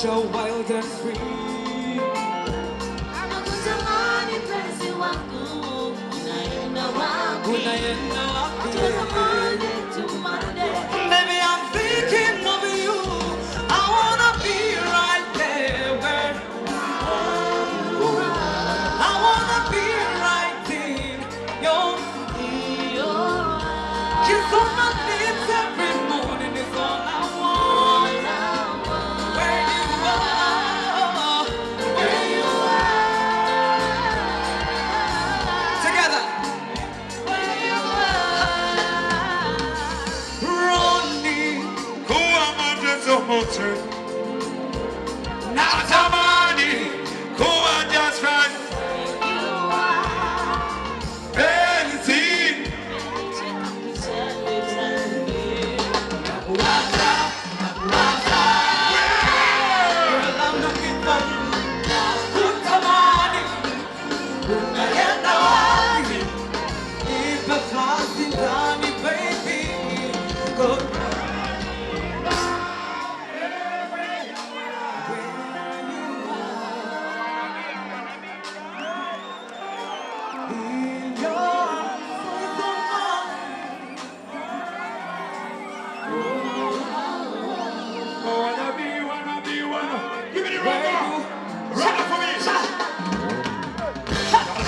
you're wild and free. Nakutamani penzi wangu, unaenda wapi? Unaenda wapi? Kutoka Monday to Monday. Baby, I'm thinking of you. I wanna be right there where you are. I wanna be right in your kiss on my lips every morning is all I want. Where you are, where you are. Together. Where you are. Ronnie, Kuwa mateso mote natamani kuwa just right You are. penzi girl, I'm looking for you. Utamani, unaenda wapi? Nipe fasi ndani, baby. Go. wanna give me the rubber rubber for me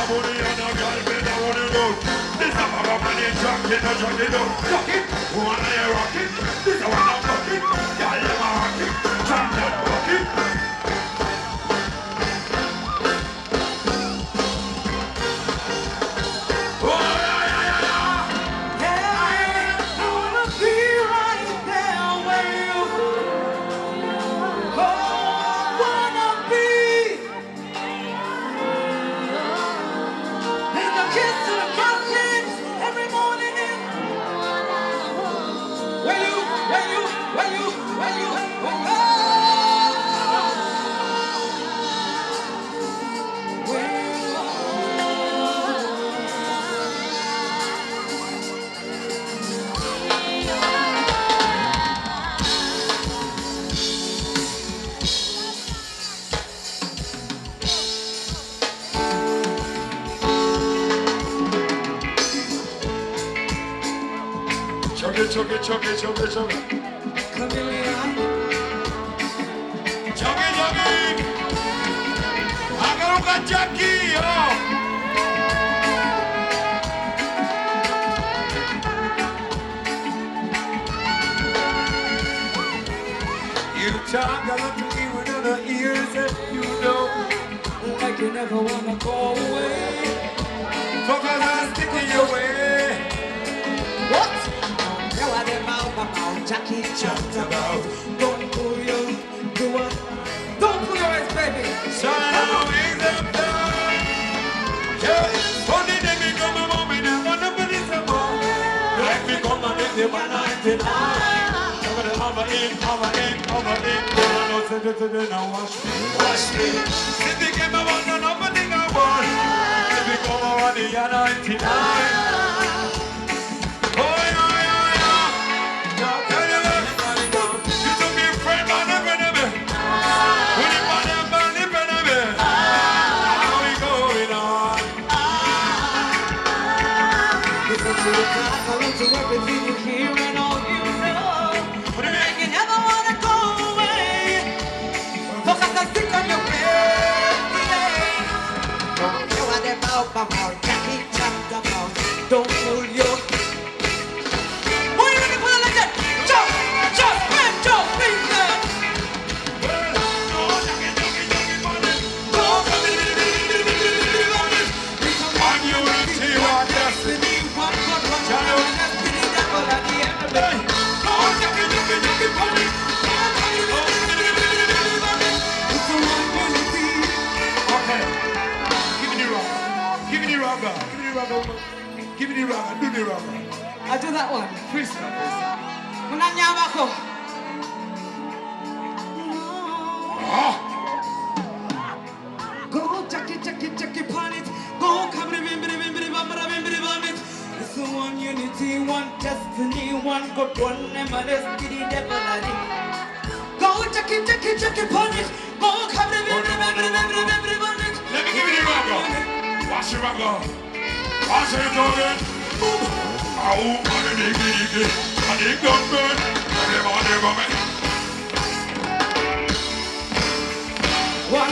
booty on a girl bed I wanna go this a baba money drunk it rock it wanna rock it this a one I'm rock it girl you rock it drop that rock it Choke. Chameleon. Choke. Agaruka Jackie, oh. You talk a lot to me with other ears and you know Like you never wanna go away. fuckers are sticking your way. What? Now I them out, Jackie jumped about. Don't pull your, do what? Don't pull your eyes, baby. So now is the time. Yeah, funny they become a moment and one of it is a bomb. Like me come and get the 199. Over the over in. Now wash me. If they came about another thing I want. If they come over the 99. To everything you hear and all you know. Like you never wanna go away. Focus and stick on your bed. You are the mouth, Jackie jumped about. Don't pull your. Why you make it pull it like that? Jump, please. Give me the rubber, do the rubber. I do that one. Freestyle. Unanyabako. Go, Jackie, pan it. Go, come, it. It's the one unity, one destiny, one good one, and my destiny, devil. Go, Jackie. Jackie, punish. More cover, everyone. Let me give you the ragga. Watch the ragga. Watch it again. Oh, man, diggy. And the gunman. Everybody coming. One,